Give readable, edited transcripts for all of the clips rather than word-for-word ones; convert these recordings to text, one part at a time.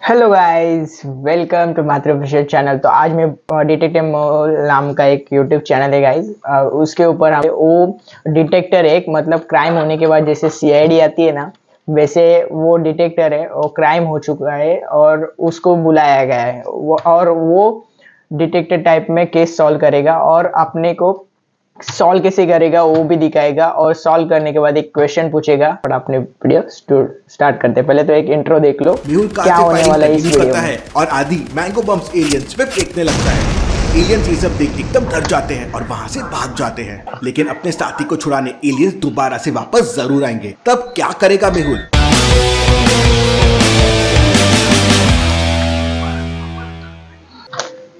Hello guys, welcome to मातृभाषा channel. तो आज मैं डिटेक्टिव मोल नाम का एक यूट्यूब चैनल है गाइस। उसके ऊपर हम वो डिटेक्टर एक मतलब क्राइम होने के बाद जैसे सीआईडी आती है ना, वैसे वो डिटेक्टर है। वो क्राइम हो चुका है और उसको बुलाया गया है वो डिटेक्टर टाइप में केस सॉल्व करेगा और अपने को सॉल्व कैसे करेगा वो भी दिखाएगा। और सॉल्व करने के बाद एक क्वेश्चन पूछेगा और अपने वीडियो स्टार्ट करते हैं। पहले तो एक इंट्रो देख लो मेहुल क्या होने वाला है इस वीडियो करता में। है और आदि मैंगो बम्स एलियंस पे फेंकने लगता है। एलियंस ये सब देख एकदम डर जाते हैं और वहां से भाग जाते हैं, लेकिन अपने साथी को छुड़ाने एलियंस दोबारा से वापस जरूर आएंगे। तब क्या करेगा मेहुल?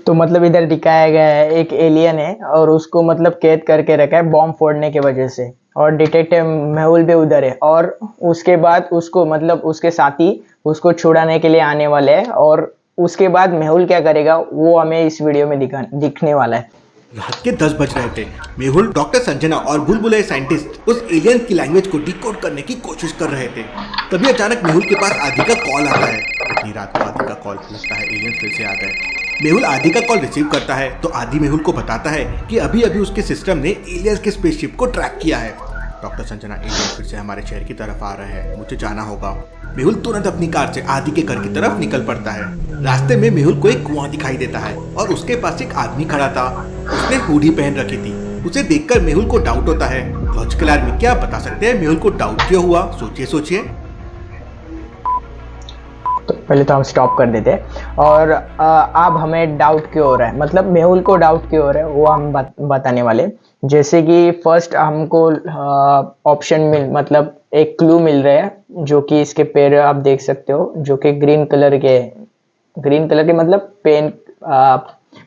तो मतलब इधर दिखाया गया है एक एलियन है और उसको मतलब कैद करके रखा है बॉम्ब फोड़ने की वजह से। और डिटेक्टिव मेहुल भी उधर है और उसके बाद उसको मतलब उसके साथी उसको छुड़ाने के लिए आने वाले हैं। और उसके बाद मेहुल क्या करेगा वो हमें इस वीडियो में दिखने वाला है। रात के 10 बज रहे थे। मेहुल, डॉक्टर संजना और बुलबुले साइंटिस्ट उस एलियन की लैंग्वेज को डिकोड करने की कोशिश कर रहे थे। तभी अचानक मेहुल के पास आदि का कॉल आता है। इतनी रात को आदि का कॉल, लगता है एलियन फिर से आ गए। मेहुल आदि का कॉल रिसीव करता है तो आदि मेहुल को बताता है कि अभी अभी उसके सिस्टम ने एलियंस के स्पेसशिप को ट्रैक किया है। डॉक्टर संजना, एलियन फिर से हमारे शहर की तरफ आ रहे हैं, मुझे जाना होगा। मेहुल तुरंत अपनी कार से आदि के घर की तरफ निकल पड़ता है। रास्ते में मेहुल को एक कुआं दिखाई देता है और उसके पास एक आदमी खड़ा था। उसने हुडी पहन रखी थी। उसे देखकर मेहुल को डाउट होता है। लॉजिकल आर्मी क्या बता सकते हैं मेहुल को डाउट क्यों हुआ? सोचिए सोचिए। तो पहले तो हम स्टॉप कर देते हैं और अब हमें डाउट क्यों हो रहा है, मतलब मेहुल को डाउट क्यों हो रहा है वो हम बताने वाले। जैसे कि फर्स्ट हमको ऑप्शन मतलब एक क्लू मिल रहा है जो कि इसके पैर आप देख सकते हो जो कि ग्रीन कलर के मतलब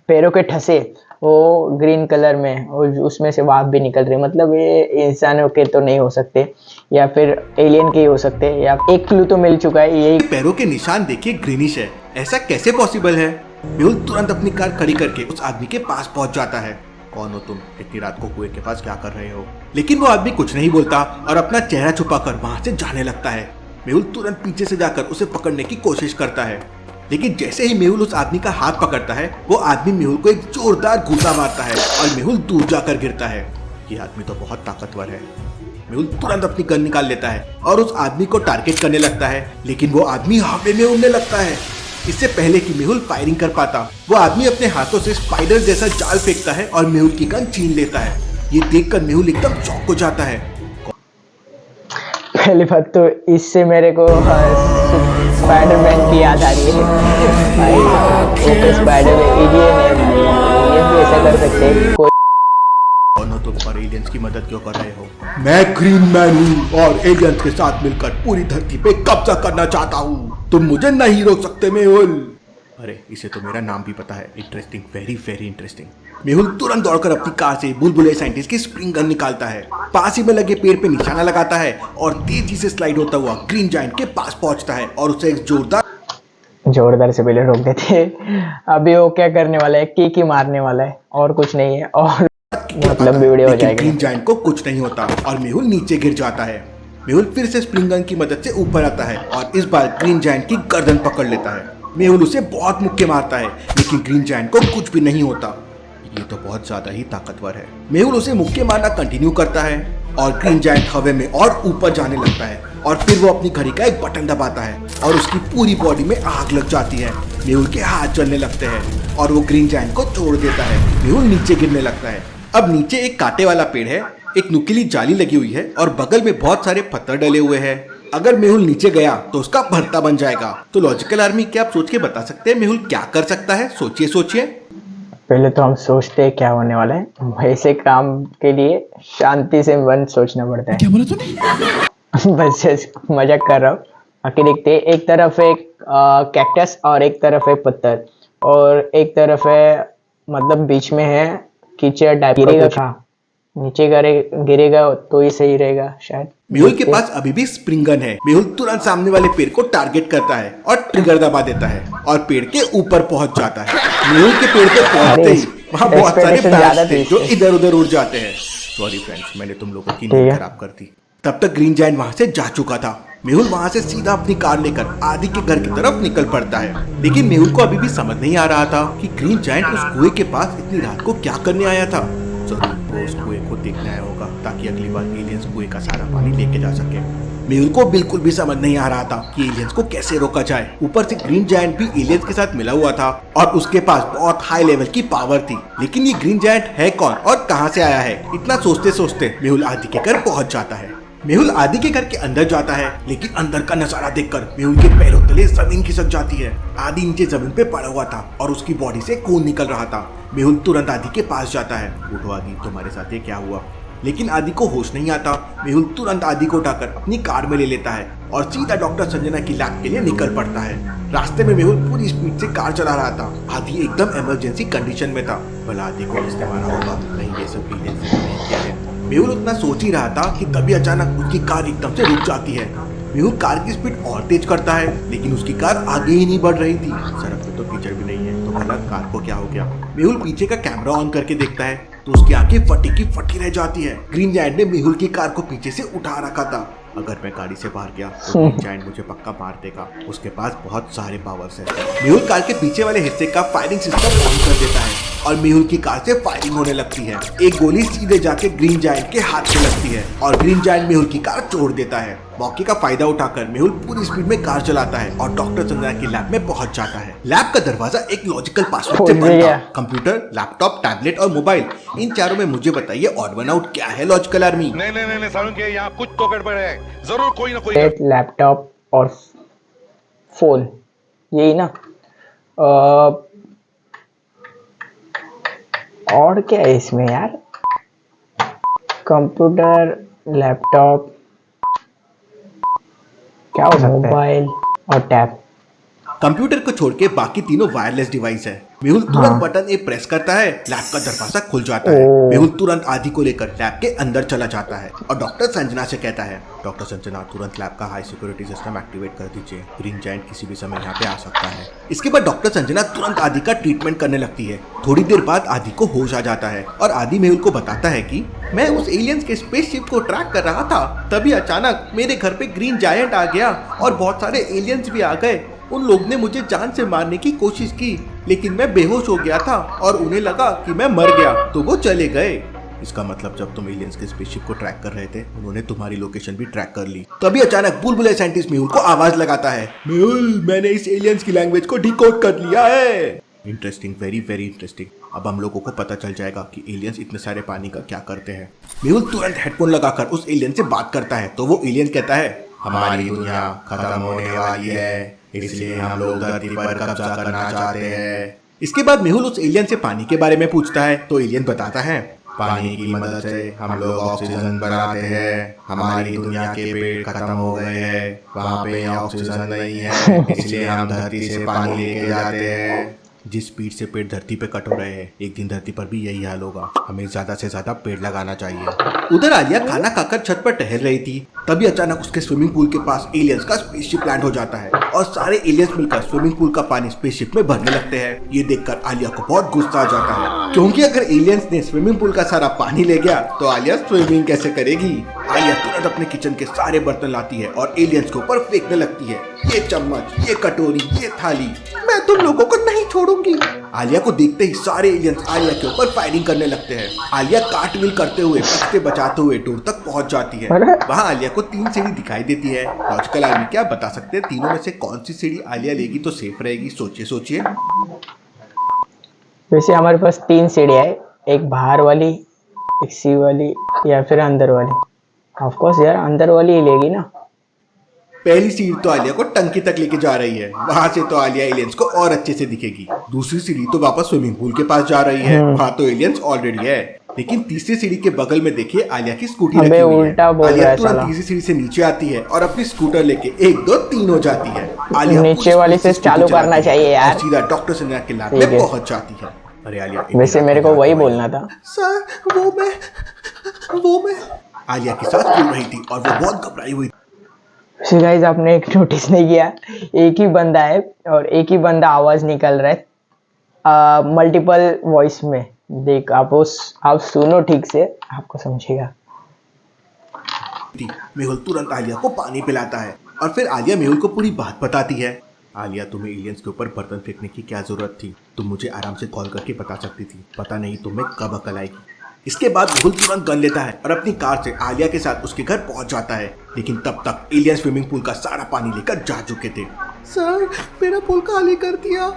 पैरों के ठसे वो ग्रीन कलर में और उसमें से वाफ भी निकल रही, मतलब ये इंसानों के तो नहीं हो सकते या फिर एलियन के ही हो सकते हैं। या एक क्लू तो मिल चुका है, यही पैरों के निशान देखिए ग्रीनिश है, ऐसा कैसे पॉसिबल है? मेहुल तुरंत अपनी कार खड़ी करके उस आदमी के पास पहुंच जाता है। कौन हो तुम? इतनी रात को कुएं के पास क्या कर रहे हो? लेकिन वो आदमी कुछ नहीं बोलता और अपना चेहरा छुपाकर वहां से जाने लगता है। मेहुल तुरंत पीछे से जाकर उसे पकड़ने की कोशिश करता है, लेकिन जैसे ही मेहुल उस आदमी का हाथ पकड़ता है वो आदमी मेहुल को एक जोरदार घूसा मारता है और मेहुल दूर जाकर गिरता है। ये आदमी तो बहुत ताकतवर है। मेहुल तुरंत अपनी गन निकाल लेता है और उस आदमी को टारगेट करने लगता है, लेकिन वो आदमी हवा में उड़ने लगता है। इससे पहले कि मेहुल फायरिंग कर पाता, वो आदमी अपने हाथों से स्पाइडर जैसा जाल फेंकता है और मेहुल की गन छीन लेता है। ये देखकर मेहुल एकदम शॉक हो जाता है। पहली बात तो इससे मेरे को स्पाइडरमैन की याद आ रही है भाई। ओके, स्पाइडरमैन एलियन है भाई, एलियन भी ऐसा कर सकते हैं। कोई कौन हो तुम और एलियंस की मदद क्यों कर रहे हो? मैं ग्रीन मैन हूँ और एलियंस के साथ मिलकर पूरी धरती पे कब्जा करना चाहता हूँ। तुम मुझे नहीं रोक सकते मेहुल। अरे, इसे तो मेरा नाम भी पता है। Interesting, very very interesting. Mehul तुरंत दौड़कर अपनी कार से बुलबुले साइंटिस्ट की स्प्रिंग गन निकालता है, पास ही में लगे पेड़ पे निशाना लगाता है और तेजी से स्लाइड होता हुआ ग्रीन जायंट के पास पहुंचता है और उसे एक जोरदार से पहले रोक देते। अभी वो क्या करने वाला है, की मारने वाला है और कुछ नहीं है और मतलब वीडियो हो जाएगा। ग्रीन जायंट को कुछ नहीं होता और मेहुल नीचे गिर जाता है। मेहुल फिर से स्प्रिंग गन की मदद से ऊपर आता है और इस बार ग्रीन जायंट की गर्दन पकड़ लेता है। मेहुल उसे बहुत मुक्के मारता है, लेकिन ग्रीन जायंट को कुछ भी नहीं होता। ये तो बहुत ज्यादा ही ताकतवर है। मेहुल उसे मुक्के मारना कंटिन्यू करता है और ग्रीन जायंट हवा में और ऊपर जाने लगता है और फिर वो अपनी घड़ी का एक बटन दबाता है और उसकी पूरी बॉडी में आग लग जाती है। मेहुल के हाथ जलने लगते हैं और वो ग्रीन जायंट को छोड़ देता है। मेहुल नीचे गिरने लगता है। अब नीचे एक कांटे वाला पेड़ है, एक नुकीली जाली लगी हुई है और बगल में बहुत सारे पत्थर डले हुए हैं। अगर मेहुल नीचे गया तो उसका भरता बन जाएगा। तो लॉजिकल आर्मी, क्या आप सोच के बता सकते हैं मेहुल क्या कर सकता है? सोचिए सोचिए। पहले तो हम सोचते हैं क्या होने वाला है। ऐसे काम के लिए शांति से मन सोचना पड़ता है। क्या बोला तूने? बस मजाक कर रहा हूँ। बाकी देखते हैं, एक तरफ है कैक्टस और एक तरफ है पत्थर और एक तरफ है मतलब बीच में है कीचड़ टाइप। गिरेगा कहाँ? नीचे गिरेगा तो ही सही रहेगा शायद। मेहुल के पास अभी भी स्प्रिंग गन है। मेहुल तुरंत सामने वाले पेड़ को टारगेट करता है और ट्रिगर दबा देता है और पेड़ के ऊपर पहुंच जाता है। मेहुल के पेड़ पे पहुंचते ही वहाँ बहुत सारे प्लांट्स थे जो इधर उधर उड़ जाते हैं। सॉरी फ्रेंड्स, मैंने तुम लोगों की नींद खराब कर दी। तब तक ग्रीन जायंट वहां से जा चुका था। मेहुल वहाँ से सीधा अपनी कार लेकर आदि के घर की तरफ निकल पड़ता है। लेकिन मेहुल को अभी भी समझ नहीं आ रहा था कि ग्रीन जायंट उस कुएं के पास इतनी रात को क्या करने आया था। जरूर वो उस कुएं को देखने आया होगा ताकि अगली बार एलियंस कुएं का सारा पानी लेके जा सके। मेहुल को बिल्कुल भी समझ नहीं आ रहा था कि एलियंस को कैसे रोका जाए। ऊपर से ग्रीन जायंट भी एलियंस के साथ मिला हुआ था और उसके पास बहुत हाई लेवल की पावर थी। लेकिन ये ग्रीन जायंट है कौन और कहां से आया है? इतना सोचते सोचते मेहुल आदि के घर पहुंच जाता है। मेहुल आदि के घर के अंदर जाता है, लेकिन अंदर का नजारा देखकर मेहुल के पैरों तले जमीन खिसक जाती है। आदि नीचे जमीन पे पड़ा हुआ था और उसकी बॉडी से खून निकल रहा था। मेहुल तुरंत आदि के पास जाता है। उठो आदि, तुम्हारे साथ ये क्या हुआ? लेकिन आदि को होश नहीं आता। मेहुल तुरंत आदि को उठाकर अपनी कार में ले लेता है और सीधा डॉक्टर संजना की लैब के लिए निकल पड़ता है। रास्ते में मेहुल पूरी स्पीड से कार चला रहा था। आदि एकदम इमरजेंसी कंडीशन में था। भला आदि को किसने मारा होगा? नहीं, ये सब एलियंस ने नहीं किया है। मेहुल उतना सोच ही रहा था कि तभी अचानक उसकी कार एकदम से रुक जाती है। मेहुल कार की स्पीड और तेज करता है, लेकिन उसकी कार आगे ही नहीं बढ़ रही थी। सड़क पे तो कीचड़ भी नहीं है, तो भला कार को क्या हो गया? मेहुल पीछे का कैमरा ऑन करके देखता है तो उसकी आंखें फटी की फटी रह जाती है। ग्रीन जायंट ने मेहुल की कार को पीछे से उठा रखा था। अगर मैं गाड़ी से बाहर गया तो ग्रीन जायंट मुझे पक्का मार देगा। उसके पास बहुत सारे पावर्स हैं। मेहुल कार के पीछे वाले हिस्से का फायरिंग सिस्टम ऑन कर देता है और मेहुल की कार से फायरिंग होने लगती है। एक गोली सीधे जाके ग्रीन जायंट के हाथ में लगती है और ग्रीन जायंट मेहुल की कार तोड़ देता है। मौके का फायदा उठाकर मेहुल पूरी स्पीड में कार चलाता है और डॉक्टर संजना की लैब में पहुंच जाता है। लैब का दरवाजा एक लॉजिकल पासवर्ड से बंद था। कंप्यूटर, लैपटॉप, टैबलेट और मोबाइल, इन चारों में मुझे बताइए ऑड वन आउट क्या है लॉजिकल आर्मी? नहीं सारुण के यहाँ कुछ तो गड़बड़ है, जरूर कोई ना कोई। लैपटॉप और फोन, यही ना? और क्या है इसमें यार? कंप्यूटर, लैपटॉप, क्या हो सकता है? मोबाइल और टैब। कंप्यूटर को छोड़ के बाकी तीनों वायरलेस डिवाइस है। मेहुल तुरंत बटन ए प्रेस करता है, लैब का दरवाजा खुल जाता है। मेहुल तुरंत आदि को लेकर लैब के अंदर चला जाता है और डॉक्टर संजना से कहता है, डॉक्टर संजना तुरंत लैब का हाई सिक्योरिटी सिस्टम एक्टिवेट कर दीजिए। ग्रीन जायंट किसी भी समय यहाँ पे आ सकता है। इसके बाद डॉक्टर संजना तुरंत आदि का ट्रीटमेंट करने लगती है। थोड़ी देर बाद आदि को होश आ जाता है और आदि मेहुल को बताता है कि मैं उस एलियंस के स्पेसशिप को ट्रैक कर रहा था, तभी अचानक मेरे घर पे ग्रीन जायंट आ गया और बहुत सारे एलियंस भी आ गए। उन लोग ने मुझे जान से मारने की कोशिश की, लेकिन मैं बेहोश हो गया था और उन्हें लगा कि मैं मर गया, तो वो चले गए। इसका मतलब जब तुम एलियंस के स्पेसशिप को ट्रैक कर रहे थे, उन्होंने तुम्हारी लोकेशन भी ट्रैक कर ली। तभी अचानक बुलबुले साइंटिस्ट मेहुल को आवाज लगाता है, मेहुल मैंने इस एलियंस की लैंग्वेज को डिकोड कर लिया है। Interesting, very very interesting. अब हम लोगों को पता चल जाएगा कि एलियंस इतने सारे पानी का क्या करते हैं। मेहुल तुरंत हेडफोन लगाकर उस एलियन से बात करता है तो वो एलियन कहता है, हमारी दुनिया खत्म होने वाली है, इसलिए हम लोग धरती पर कब्जा करना चाहते हैं। इसके बाद मेहुल उस एलियन से पानी के बारे में पूछता है तो एलियन बताता है, पानी की मदद से हम लोग ऑक्सीजन बनाते हैं। हमारी दुनिया के पेड़ खत्म हो गए हैं, वहाँ पे ऑक्सीजन नहीं है, इसलिए हम धरती से पानी लेके जाते हैं। जिस स्पीड से पेड़ धरती पे कट हो रहे हैं, एक दिन धरती पर भी यही हाल होगा। हमें ज्यादा से ज्यादा पेड़ लगाना चाहिए। उधर आलिया खाना खाकर छत पर टहल रही थी, तभी अचानक उसके स्विमिंग पूल के पास एलियंस का स्पेसशिप लैंड हो जाता है और सारे एलियंस मिलकर स्विमिंग पूल का पानी स्पेसशिप में भरने लगते हैं। ये देखकर आलिया को बहुत गुस्सा आ जाता है, क्योंकि अगर एलियंस ने स्विमिंग पूल का सारा पानी ले गया तो आलिया स्विमिंग कैसे करेगी। आलिया तुरंत अपने किचन के सारे बर्तन लाती है और एलियंस के ऊपर फेंकने लगती है। ये चम्मच, ये कटोरी, ये थाली, मैं तुम लोगों को नहीं छोड़ूंगी। आलिया को देखते ही सारे एलियंस आलिया के ऊपर फायरिंग करने लगते हैं। आलिया कार्टव्हील करते हुए, बचते बचाते हुए डोर तक पहुंच जाती है। वहाँ आलिया को 3 सीढ़ी दिखाई देती है। लॉजिकल आर्मी क्या बता सकते हैं तीनों में से कौन सी सीढ़ी आलिया लेगी तो सेफ रहेगी? सोचिए सोचिए। वैसे हमारे पास 3 सीढ़ियाँ है, एक बाहर वाली, एक सी वाली या फिर अंदर वाली। ऑफ कोर्स यार अंदर वाली ही लेगी ना। पहली सीढ़ी तो आलिया को टंकी तक लेके जा रही है, वहां से तो आलिया एलियंस को और अच्छे से दिखेगी। दूसरी सीढ़ी तो वापस स्विमिंग पूल के पास जा रही है, वहां तो एलियंस ऑलरेडी है। लेकिन तीसरी सीढ़ी के बगल में देखिए आलिया की स्कूटी रखी हुई है। आलिया तुरंत तीसरी सीढ़ी से नीचे आती है और अपनी स्कूटर लेके 1 2 3 हो जाती है। आलिया नीचे वाली से चालू करना चाहिए यार। सीधा डॉक्टर संजना के लैब में पहुंच जाती है। अरे आलिया, वैसे मेरे को वही बोलना था सर। वो मैं आलिया की सांस फूल रही थी और वो बहुत घबराई हुई। So guys, आपने एक नोटिस नहीं किया, एक ही बंदा है और एक ही बंदा आवाज निकल रहा है मल्टीपल वॉइस में। देख आप सुनो ठीक से, आपको समझेगा। मेहुल तुरंत आलिया को पानी पिलाता है। और फिर आलिया मेहुल को पूरी बात बताती है। आलिया, तुम्हें एलियंस के ऊपर बर्तन फेंकने की क्या जरूरत थी? तुम मुझे आराम से कॉल करके बता सकती थी। पता नहीं तुम्हें कब अकल आएगी। इसके बाद मेहुल तुरंत गन लेता है और अपनी कार से आलिया के साथ उसके घर पहुंच जाता है। लेकिन तब तक एलियन स्विमिंग पूल का सारा पानी लेकर जा चुके थे। सर, मेरा पूल खाली कर दिया।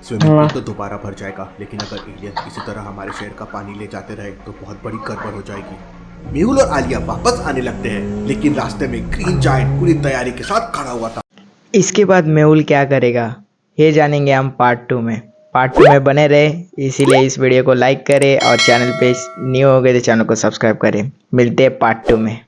स्विमिंग पूल तो दोबारा भर जाएगा, लेकिन अगर एलियन इसी तरह हमारे शहर का पानी ले जाते रहे तो बहुत बड़ी गड़बड़ हो जाएगी। मेहुल और आलिया वापस आने लगते हैं, लेकिन रास्ते में ग्रीन जायंट पूरी तैयारी के साथ खड़ा हुआ था। इसके बाद मेहुल क्या करेगा ये जानेंगे हम पार्ट 2 में। पार्ट 2 में बने रहे, इसीलिए इस वीडियो को लाइक करें और चैनल पे न्यू हो गए तो चैनल को सब्सक्राइब करें। मिलते हैं पार्ट 2 में।